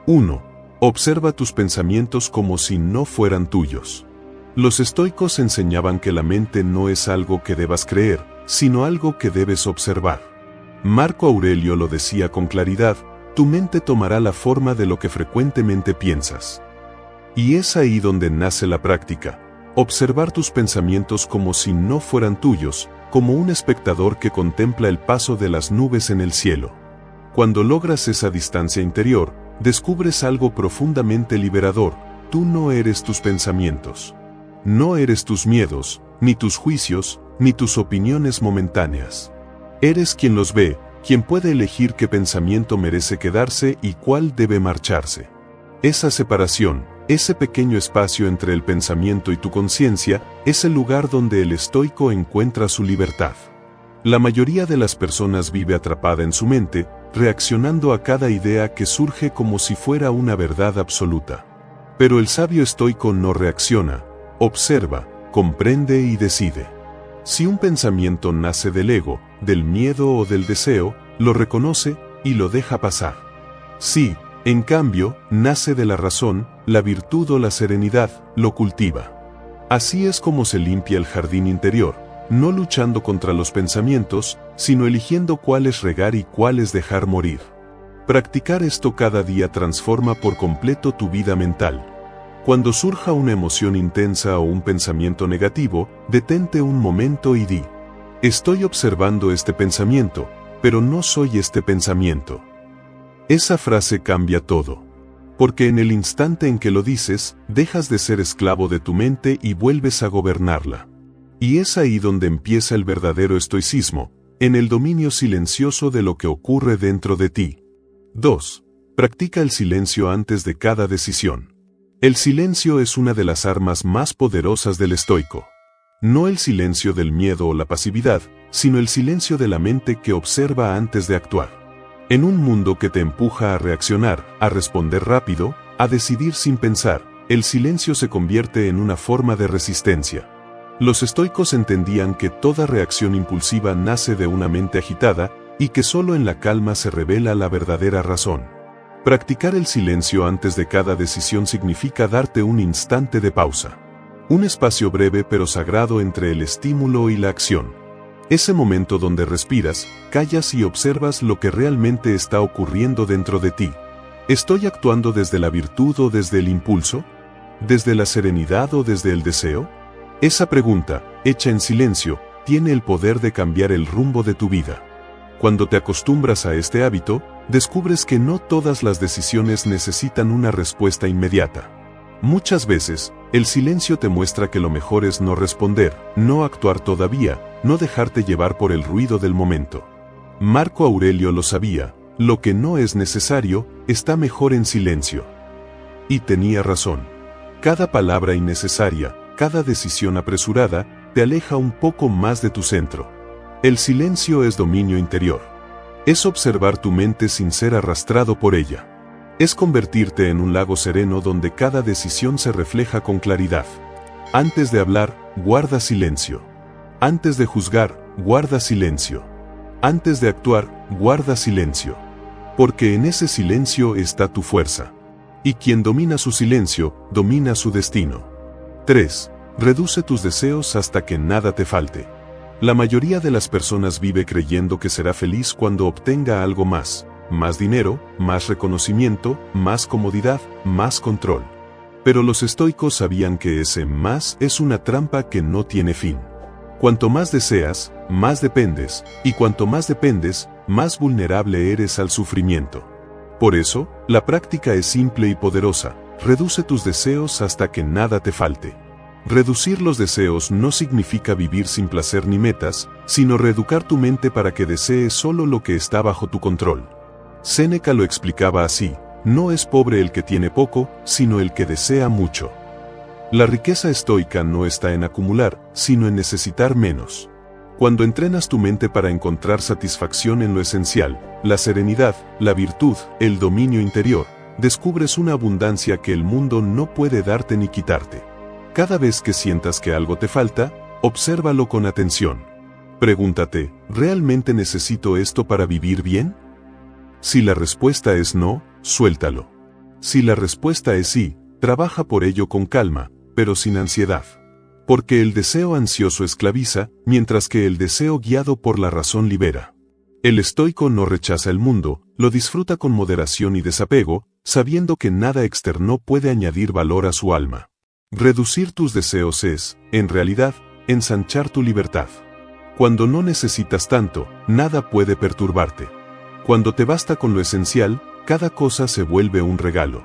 1. Observa tus pensamientos como si no fueran tuyos. Los estoicos enseñaban que la mente no es algo que debas creer, sino algo que debes observar. Marco Aurelio lo decía con claridad: tu mente tomará la forma de lo que frecuentemente piensas. Y es ahí donde nace la práctica: observar tus pensamientos como si no fueran tuyos, como un espectador que contempla el paso de las nubes en el cielo. Cuando logras esa distancia interior, descubres algo profundamente liberador: tú no eres tus pensamientos. No eres tus miedos, ni tus juicios, ni tus opiniones momentáneas. Eres quien los ve, quien puede elegir qué pensamiento merece quedarse y cuál debe marcharse. Esa separación, ese pequeño espacio entre el pensamiento y tu conciencia, es el lugar donde el estoico encuentra su libertad. La mayoría de las personas vive atrapada en su mente, reaccionando a cada idea que surge como si fuera una verdad absoluta. Pero el sabio estoico no reacciona, observa, comprende y decide. Si un pensamiento nace del ego, del miedo o del deseo, lo reconoce y lo deja pasar. Si, en cambio, nace de la razón, la virtud o la serenidad, lo cultiva. Así es como se limpia el jardín interior, no luchando contra los pensamientos, sino eligiendo cuáles regar y cuáles dejar morir. Practicar esto cada día transforma por completo tu vida mental. Cuando surja una emoción intensa o un pensamiento negativo, detente un momento y di: estoy observando este pensamiento, pero no soy este pensamiento. Esa frase cambia todo. Porque en el instante en que lo dices, dejas de ser esclavo de tu mente y vuelves a gobernarla. Y es ahí donde empieza el verdadero estoicismo, en el dominio silencioso de lo que ocurre dentro de ti. 2. Practica el silencio antes de cada decisión. El silencio es una de las armas más poderosas del estoico. No el silencio del miedo o la pasividad, sino el silencio de la mente que observa antes de actuar. En un mundo que te empuja a reaccionar, a responder rápido, a decidir sin pensar, el silencio se convierte en una forma de resistencia. Los estoicos entendían que toda reacción impulsiva nace de una mente agitada, y que solo en la calma se revela la verdadera razón. Practicar el silencio antes de cada decisión significa darte un instante de pausa. Un espacio breve pero sagrado entre el estímulo y la acción. Ese momento donde respiras, callas y observas lo que realmente está ocurriendo dentro de ti. ¿Estoy actuando desde la virtud o desde el impulso? ¿Desde la serenidad o desde el deseo? Esa pregunta, hecha en silencio, tiene el poder de cambiar el rumbo de tu vida. Cuando te acostumbras a este hábito, descubres que no todas las decisiones necesitan una respuesta inmediata. Muchas veces, el silencio te muestra que lo mejor es no responder, no actuar todavía, no dejarte llevar por el ruido del momento. Marco Aurelio lo sabía, lo que no es necesario, está mejor en silencio. Y tenía razón. Cada palabra innecesaria, cada decisión apresurada, te aleja un poco más de tu centro. El silencio es dominio interior. Es observar tu mente sin ser arrastrado por ella. Es convertirte en un lago sereno donde cada decisión se refleja con claridad. Antes de hablar, guarda silencio. Antes de juzgar, guarda silencio. Antes de actuar, guarda silencio. Porque en ese silencio está tu fuerza. Y quien domina su silencio, domina su destino. 3. Reduce tus deseos hasta que nada te falte. La mayoría de las personas vive creyendo que será feliz cuando obtenga algo más dinero, más reconocimiento, más comodidad, más control. Pero los estoicos sabían que ese más es una trampa que no tiene fin. Cuanto más deseas, más dependes, y cuanto más dependes, más vulnerable eres al sufrimiento. Por eso, la práctica es simple y poderosa. Reduce tus deseos hasta que nada te falte. Reducir los deseos no significa vivir sin placer ni metas, sino reeducar tu mente para que desee solo lo que está bajo tu control. Séneca lo explicaba así: no es pobre el que tiene poco, sino el que desea mucho. La riqueza estoica no está en acumular, sino en necesitar menos. Cuando entrenas tu mente para encontrar satisfacción en lo esencial, la serenidad, la virtud, el dominio interior, descubres una abundancia que el mundo no puede darte ni quitarte. Cada vez que sientas que algo te falta, obsérvalo con atención. Pregúntate, ¿realmente necesito esto para vivir bien? Si la respuesta es no, suéltalo. Si la respuesta es sí, trabaja por ello con calma, pero sin ansiedad. Porque el deseo ansioso esclaviza, mientras que el deseo guiado por la razón libera. El estoico no rechaza el mundo, lo disfruta con moderación y desapego, sabiendo que nada externo puede añadir valor a su alma. Reducir tus deseos es, en realidad, ensanchar tu libertad. Cuando no necesitas tanto, nada puede perturbarte. Cuando te basta con lo esencial, cada cosa se vuelve un regalo.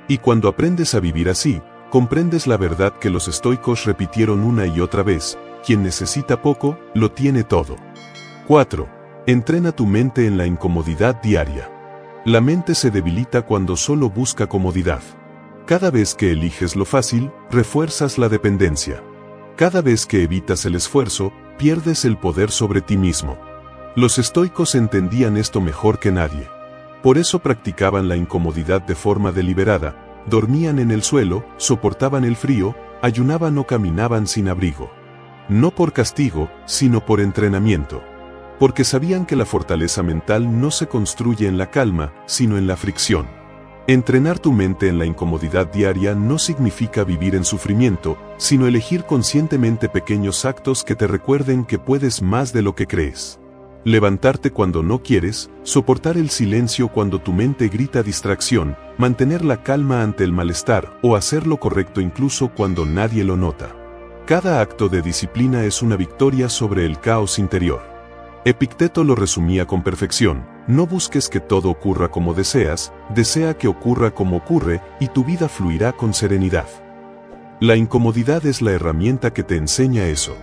Y cuando aprendes a vivir así, comprendes la verdad que los estoicos repitieron una y otra vez: quien necesita poco, lo tiene todo. 4. Entrena tu mente en la incomodidad diaria. La mente se debilita cuando solo busca comodidad. Cada vez que eliges lo fácil, refuerzas la dependencia. Cada vez que evitas el esfuerzo, pierdes el poder sobre ti mismo. Los estoicos entendían esto mejor que nadie. Por eso practicaban la incomodidad de forma deliberada, dormían en el suelo, soportaban el frío, ayunaban o caminaban sin abrigo. No por castigo, sino por entrenamiento. Porque sabían que la fortaleza mental no se construye en la calma, sino en la fricción. Entrenar tu mente en la incomodidad diaria no significa vivir en sufrimiento, sino elegir conscientemente pequeños actos que te recuerden que puedes más de lo que crees. Levantarte cuando no quieres, soportar el silencio cuando tu mente grita distracción, mantener la calma ante el malestar o hacer lo correcto incluso cuando nadie lo nota. Cada acto de disciplina es una victoria sobre el caos interior. Epicteto lo resumía con perfección: no busques que todo ocurra como deseas, desea que ocurra como ocurre y tu vida fluirá con serenidad. La incomodidad es la herramienta que te enseña eso.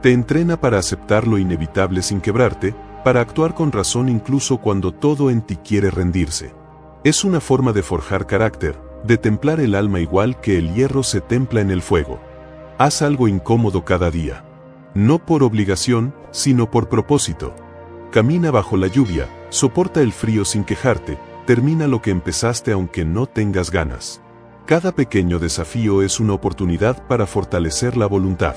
Te entrena para aceptar lo inevitable sin quebrarte, para actuar con razón incluso cuando todo en ti quiere rendirse. Es una forma de forjar carácter, de templar el alma igual que el hierro se templa en el fuego. Haz algo incómodo cada día. No por obligación, sino por propósito. Camina bajo la lluvia, soporta el frío sin quejarte, termina lo que empezaste aunque no tengas ganas. Cada pequeño desafío es una oportunidad para fortalecer la voluntad.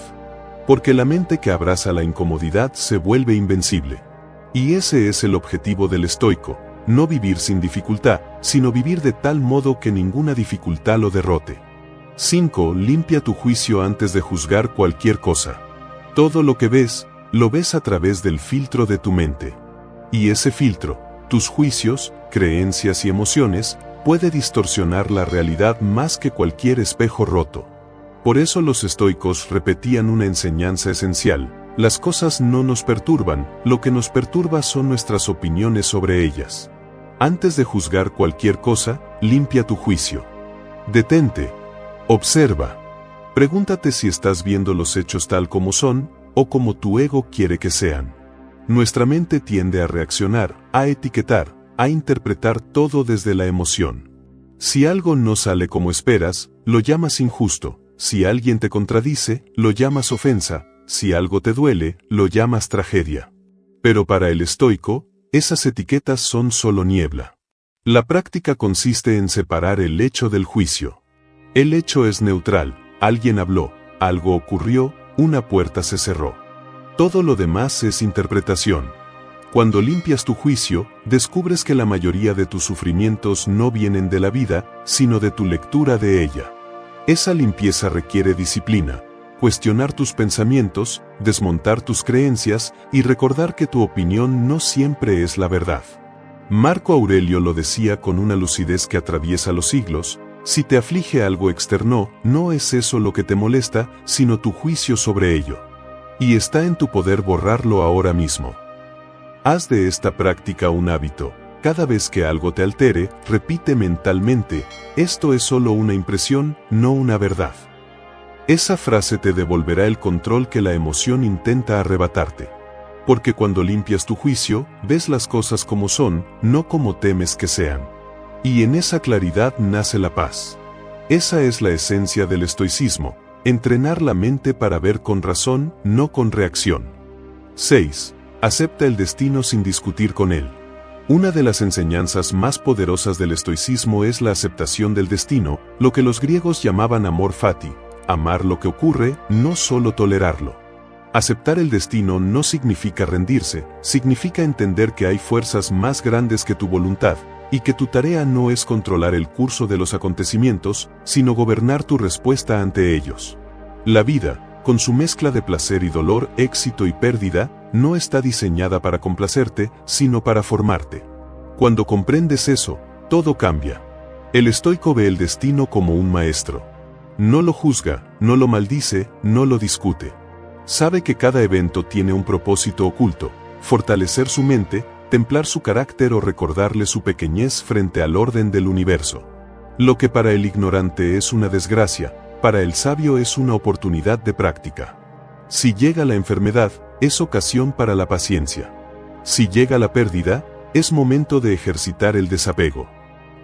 Porque la mente que abraza la incomodidad se vuelve invencible. Y ese es el objetivo del estoico: no vivir sin dificultad, sino vivir de tal modo que ninguna dificultad lo derrote. 5. Limpia tu juicio antes de juzgar cualquier cosa. Todo lo que ves, lo ves a través del filtro de tu mente. Y ese filtro, tus juicios, creencias y emociones, puede distorsionar la realidad más que cualquier espejo roto. Por eso los estoicos repetían una enseñanza esencial: las cosas no nos perturban, lo que nos perturba son nuestras opiniones sobre ellas. Antes de juzgar cualquier cosa, limpia tu juicio. Detente. Observa. Pregúntate si estás viendo los hechos tal como son, o como tu ego quiere que sean. Nuestra mente tiende a reaccionar, a etiquetar, a interpretar todo desde la emoción. Si algo no sale como esperas, lo llamas injusto. Si alguien te contradice, lo llamas ofensa. Si algo te duele, lo llamas tragedia. Pero para el estoico, esas etiquetas son solo niebla. La práctica consiste en separar el hecho del juicio. El hecho es neutral: alguien habló, algo ocurrió, una puerta se cerró. Todo lo demás es interpretación. Cuando limpias tu juicio, descubres que la mayoría de tus sufrimientos no vienen de la vida, sino de tu lectura de ella. Esa limpieza requiere disciplina: cuestionar tus pensamientos, desmontar tus creencias y recordar que tu opinión no siempre es la verdad. Marco Aurelio lo decía con una lucidez que atraviesa los siglos: si te aflige algo externo, no es eso lo que te molesta, sino tu juicio sobre ello. Y está en tu poder borrarlo ahora mismo. Haz de esta práctica un hábito. Cada vez que algo te altere, repite mentalmente: esto es solo una impresión, no una verdad. Esa frase te devolverá el control que la emoción intenta arrebatarte. Porque cuando limpias tu juicio, ves las cosas como son, no como temes que sean. Y en esa claridad nace la paz. Esa es la esencia del estoicismo: entrenar la mente para ver con razón, no con reacción. 6. Acepta el destino sin discutir con él. Una de las enseñanzas más poderosas del estoicismo es la aceptación del destino, lo que los griegos llamaban amor fati: amar lo que ocurre, no solo tolerarlo. Aceptar el destino no significa rendirse, significa entender que hay fuerzas más grandes que tu voluntad, y que tu tarea no es controlar el curso de los acontecimientos, sino gobernar tu respuesta ante ellos. La vida, con su mezcla de placer y dolor, éxito y pérdida, no está diseñada para complacerte, sino para formarte. Cuando comprendes eso, todo cambia. El estoico ve el destino como un maestro. No lo juzga, no lo maldice, no lo discute. Sabe que cada evento tiene un propósito oculto: fortalecer su mente, templar su carácter o recordarle su pequeñez frente al orden del universo. Lo que para el ignorante es una desgracia, para el sabio es una oportunidad de práctica. Si llega la enfermedad, es ocasión para la paciencia. Si llega la pérdida, es momento de ejercitar el desapego.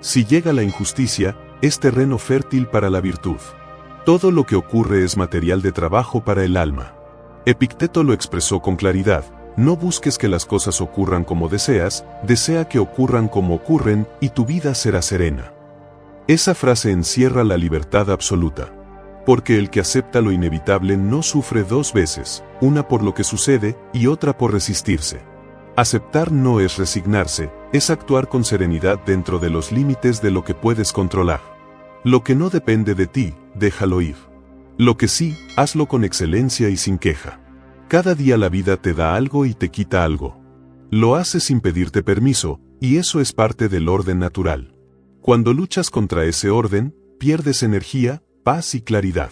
Si llega la injusticia, es terreno fértil para la virtud. Todo lo que ocurre es material de trabajo para el alma. Epicteto lo expresó con claridad: no busques que las cosas ocurran como deseas, desea que ocurran como ocurren, y tu vida será serena. Esa frase encierra la libertad absoluta. Porque el que acepta lo inevitable no sufre dos veces, una por lo que sucede y otra por resistirse. Aceptar no es resignarse, es actuar con serenidad dentro de los límites de lo que puedes controlar. Lo que no depende de ti, déjalo ir. Lo que sí, hazlo con excelencia y sin queja. Cada día la vida te da algo y te quita algo. Lo haces sin pedirte permiso, y eso es parte del orden natural. Cuando luchas contra ese orden, pierdes energía, paz y claridad.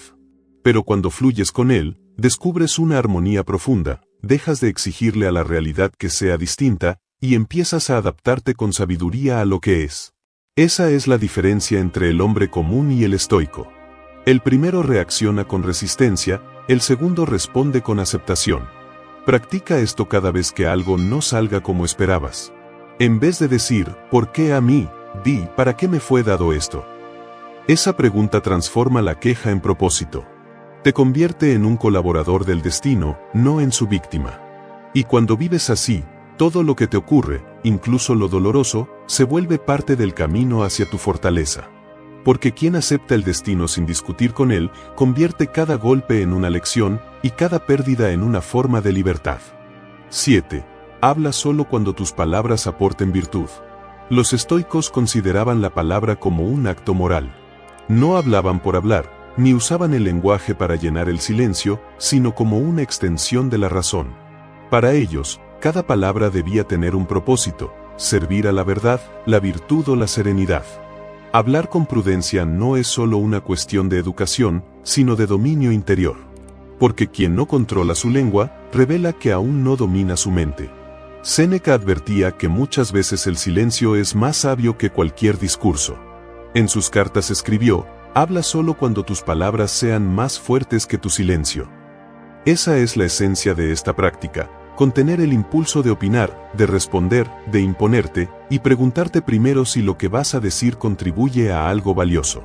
Pero cuando fluyes con él, descubres una armonía profunda, dejas de exigirle a la realidad que sea distinta, y empiezas a adaptarte con sabiduría a lo que es. Esa es la diferencia entre el hombre común y el estoico. El primero reacciona con resistencia, el segundo responde con aceptación. Practica esto cada vez que algo no salga como esperabas. En vez de decir, ¿por qué a mí?, di, ¿para qué me fue dado esto? Esa pregunta transforma la queja en propósito. Te convierte en un colaborador del destino, no en su víctima. Y cuando vives así, todo lo que te ocurre, incluso lo doloroso, se vuelve parte del camino hacia tu fortaleza. Porque quien acepta el destino sin discutir con él, convierte cada golpe en una lección, y cada pérdida en una forma de libertad. 7. Habla solo cuando tus palabras aporten virtud. Los estoicos consideraban la palabra como un acto moral. No hablaban por hablar, ni usaban el lenguaje para llenar el silencio, sino como una extensión de la razón. Para ellos, cada palabra debía tener un propósito: servir a la verdad, la virtud o la serenidad. Hablar con prudencia no es solo una cuestión de educación, sino de dominio interior. Porque quien no controla su lengua, revela que aún no domina su mente. Séneca advertía que muchas veces el silencio es más sabio que cualquier discurso. En sus cartas escribió: habla solo cuando tus palabras sean más fuertes que tu silencio. Esa es la esencia de esta práctica: contener el impulso de opinar, de responder, de imponerte, y preguntarte primero si lo que vas a decir contribuye a algo valioso.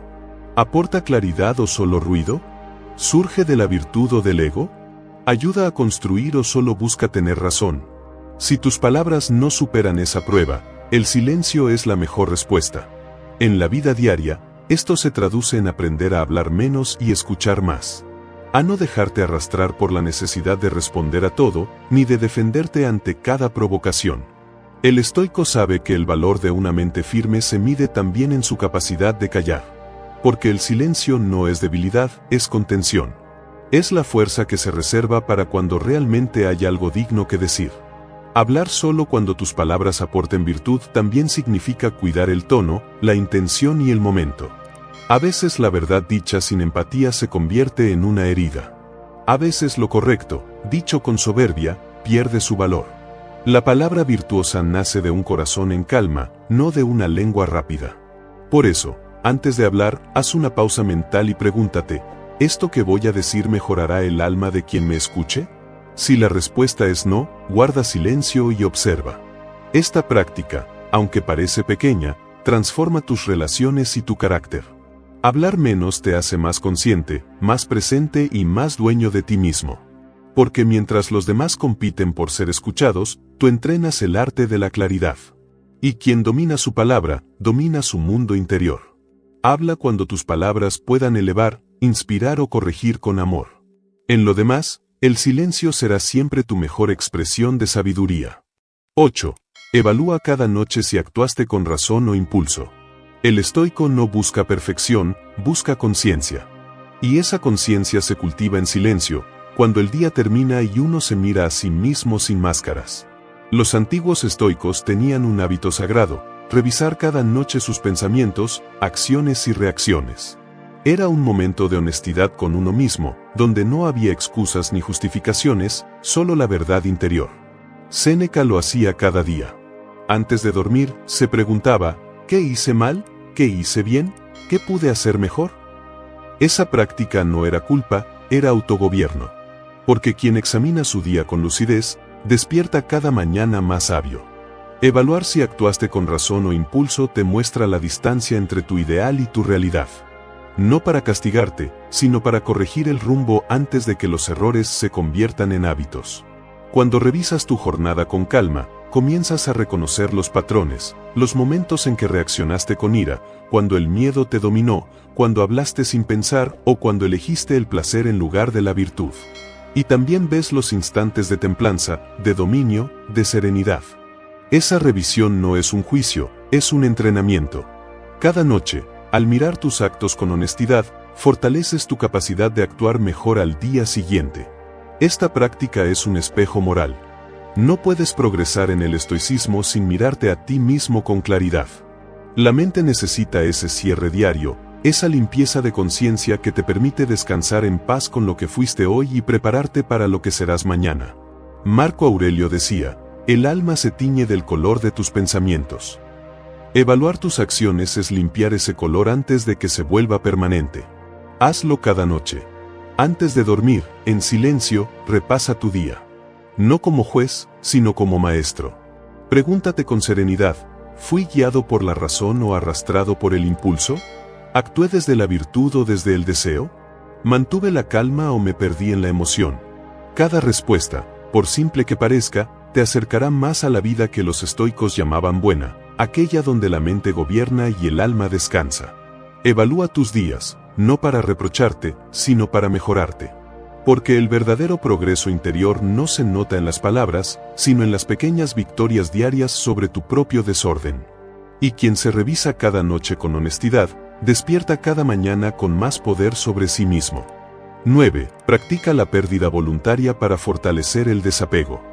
¿Aporta claridad o solo ruido? ¿Surge de la virtud o del ego? ¿Ayuda a construir o solo busca tener razón? Si tus palabras no superan esa prueba, el silencio es la mejor respuesta. En la vida diaria, esto se traduce en aprender a hablar menos y escuchar más. A no dejarte arrastrar por la necesidad de responder a todo, ni de defenderte ante cada provocación. El estoico sabe que el valor de una mente firme se mide también en su capacidad de callar. Porque el silencio no es debilidad, es contención. Es la fuerza que se reserva para cuando realmente hay algo digno que decir. Hablar solo cuando tus palabras aporten virtud también significa cuidar el tono, la intención y el momento. A veces la verdad dicha sin empatía se convierte en una herida. A veces lo correcto, dicho con soberbia, pierde su valor. La palabra virtuosa nace de un corazón en calma, no de una lengua rápida. Por eso, antes de hablar, haz una pausa mental y pregúntate: ¿esto que voy a decir mejorará el alma de quien me escuche? Si la respuesta es no, guarda silencio y observa. Esta práctica, aunque parece pequeña, transforma tus relaciones y tu carácter. Hablar menos te hace más consciente, más presente y más dueño de ti mismo. Porque mientras los demás compiten por ser escuchados, tú entrenas el arte de la claridad. Y quien domina su palabra, domina su mundo interior. Habla cuando tus palabras puedan elevar, inspirar o corregir con amor. En lo demás, el silencio será siempre tu mejor expresión de sabiduría. 8. Evalúa cada noche si actuaste con razón o impulso. El estoico no busca perfección, busca conciencia. Y esa conciencia se cultiva en silencio, cuando el día termina y uno se mira a sí mismo sin máscaras. Los antiguos estoicos tenían un hábito sagrado: revisar cada noche sus pensamientos, acciones y reacciones. Era un momento de honestidad con uno mismo, donde no había excusas ni justificaciones, solo la verdad interior. Séneca lo hacía cada día. Antes de dormir, se preguntaba: ¿qué hice mal? ¿Qué hice bien? ¿Qué pude hacer mejor? Esa práctica no era culpa, era autogobierno. Porque quien examina su día con lucidez, despierta cada mañana más sabio. Evaluar si actuaste con razón o impulso te muestra la distancia entre tu ideal y tu realidad. No para castigarte, sino para corregir el rumbo antes de que los errores se conviertan en hábitos. Cuando revisas tu jornada con calma, comienzas a reconocer los patrones, los momentos en que reaccionaste con ira, cuando el miedo te dominó, cuando hablaste sin pensar o cuando elegiste el placer en lugar de la virtud. Y también ves los instantes de templanza, de dominio, de serenidad. Esa revisión no es un juicio, es un entrenamiento. Cada noche, al mirar tus actos con honestidad, fortaleces tu capacidad de actuar mejor al día siguiente. Esta práctica es un espejo moral. No puedes progresar en el estoicismo sin mirarte a ti mismo con claridad. La mente necesita ese cierre diario, esa limpieza de conciencia que te permite descansar en paz con lo que fuiste hoy y prepararte para lo que serás mañana. Marco Aurelio decía: el alma se tiñe del color de tus pensamientos. Evaluar tus acciones es limpiar ese color antes de que se vuelva permanente. Hazlo cada noche. Antes de dormir, en silencio, repasa tu día. No como juez, sino como maestro. Pregúntate con serenidad: ¿fui guiado por la razón o arrastrado por el impulso? ¿Actué desde la virtud o desde el deseo? ¿Mantuve la calma o me perdí en la emoción? Cada respuesta, por simple que parezca, te acercará más a la vida que los estoicos llamaban buena, aquella donde la mente gobierna y el alma descansa. Evalúa tus días, no para reprocharte, sino para mejorarte. Porque el verdadero progreso interior no se nota en las palabras, sino en las pequeñas victorias diarias sobre tu propio desorden. Y quien se revisa cada noche con honestidad, despierta cada mañana con más poder sobre sí mismo. 9. Practica la pérdida voluntaria para fortalecer el desapego.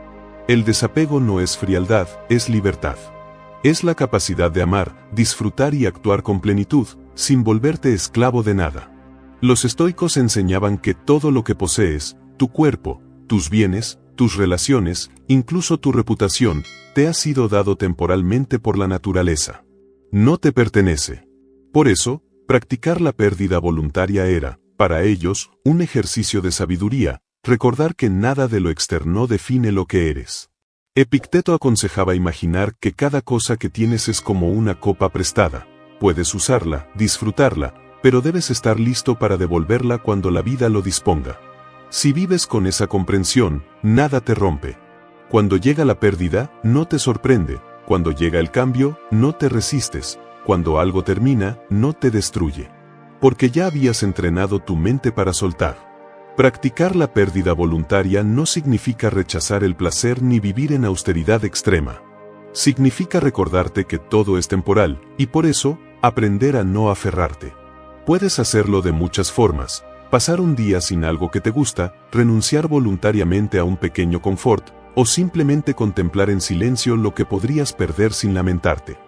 El desapego no es frialdad, es libertad. Es la capacidad de amar, disfrutar y actuar con plenitud, sin volverte esclavo de nada. Los estoicos enseñaban que todo lo que posees, tu cuerpo, tus bienes, tus relaciones, incluso tu reputación, te ha sido dado temporalmente por la naturaleza. No te pertenece. Por eso, practicar la pérdida voluntaria era, para ellos, un ejercicio de sabiduría, recordar que nada de lo externo define lo que eres. Epicteto aconsejaba imaginar que cada cosa que tienes es como una copa prestada. Puedes usarla, disfrutarla, pero debes estar listo para devolverla cuando la vida lo disponga. Si vives con esa comprensión, nada te rompe. Cuando llega la pérdida, no te sorprende. Cuando llega el cambio, no te resistes. Cuando algo termina, no te destruye. Porque ya habías entrenado tu mente para soltar. Practicar la pérdida voluntaria no significa rechazar el placer ni vivir en austeridad extrema. Significa recordarte que todo es temporal, y por eso, aprender a no aferrarte. Puedes hacerlo de muchas formas. Pasar un día sin algo que te gusta, renunciar voluntariamente a un pequeño confort, o simplemente contemplar en silencio lo que podrías perder sin lamentarte.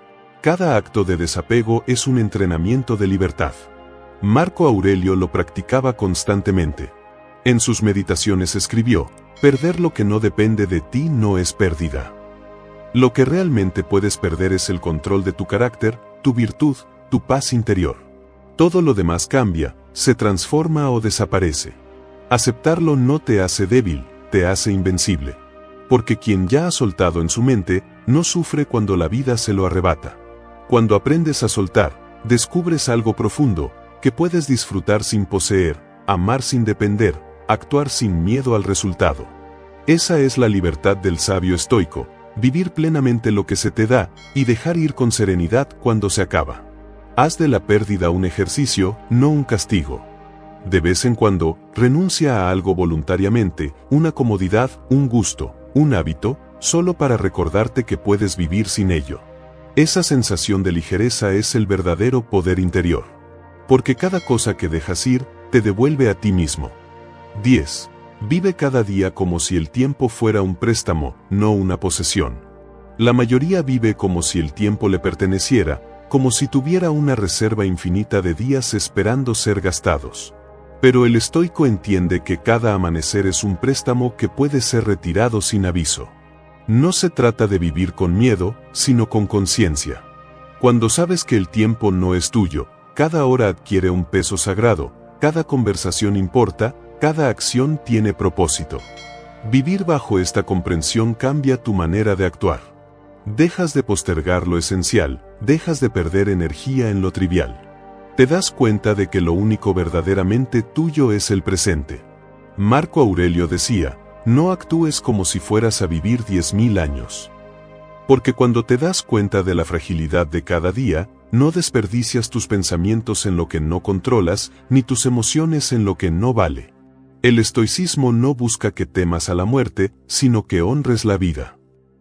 Cada acto de desapego es un entrenamiento de libertad. Marco Aurelio lo practicaba constantemente. En sus meditaciones escribió: perder lo que no depende de ti no es pérdida. Lo que realmente puedes perder es el control de tu carácter, tu virtud, tu paz interior. Todo lo demás cambia, se transforma o desaparece. Aceptarlo no te hace débil, te hace invencible. Porque quien ya ha soltado en su mente, no sufre cuando la vida se lo arrebata. Cuando aprendes a soltar, descubres algo profundo, que puedes disfrutar sin poseer, amar sin depender, actuar sin miedo al resultado. Esa es la libertad del sabio estoico, vivir plenamente lo que se te da, y dejar ir con serenidad cuando se acaba. Haz de la pérdida un ejercicio, no un castigo. De vez en cuando, renuncia a algo voluntariamente, una comodidad, un gusto, un hábito, solo para recordarte que puedes vivir sin ello. Esa sensación de ligereza es el verdadero poder interior. Porque cada cosa que dejas ir, te devuelve a ti mismo. 10. Vive cada día como si el tiempo fuera un préstamo, no una posesión. La mayoría vive como si el tiempo le perteneciera, como si tuviera una reserva infinita de días esperando ser gastados. Pero el estoico entiende que cada amanecer es un préstamo que puede ser retirado sin aviso. No se trata de vivir con miedo, sino con conciencia. Cuando sabes que el tiempo no es tuyo, cada hora adquiere un peso sagrado, cada conversación importa, cada acción tiene propósito. Vivir bajo esta comprensión cambia tu manera de actuar. Dejas de postergar lo esencial, dejas de perder energía en lo trivial. Te das cuenta de que lo único verdaderamente tuyo es el presente. Marco Aurelio decía: no actúes como si fueras a vivir 10.000 años. Porque cuando te das cuenta de la fragilidad de cada día, no desperdicias tus pensamientos en lo que no controlas, ni tus emociones en lo que no vale. El estoicismo no busca que temas a la muerte, sino que honres la vida.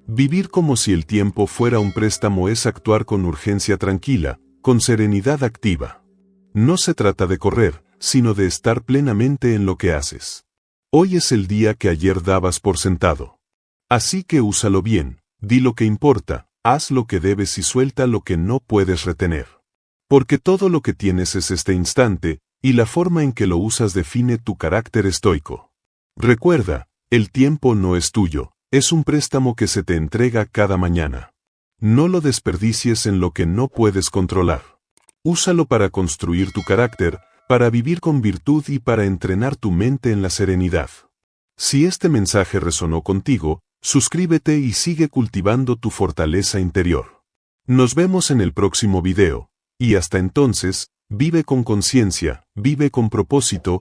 Vivir como si el tiempo fuera un préstamo es actuar con urgencia tranquila, con serenidad activa. No se trata de correr, sino de estar plenamente en lo que haces. Hoy es el día que ayer dabas por sentado. Así que úsalo bien, di lo que importa, haz lo que debes y suelta lo que no puedes retener. Porque todo lo que tienes es este instante, y la forma en que lo usas define tu carácter estoico. Recuerda, el tiempo no es tuyo, es un préstamo que se te entrega cada mañana. No lo desperdicies en lo que no puedes controlar. Úsalo para construir tu carácter, para vivir con virtud y para entrenar tu mente en la serenidad. Si este mensaje resonó contigo, suscríbete y sigue cultivando tu fortaleza interior. Nos vemos en el próximo video, y hasta entonces, vive con conciencia, vive con propósito,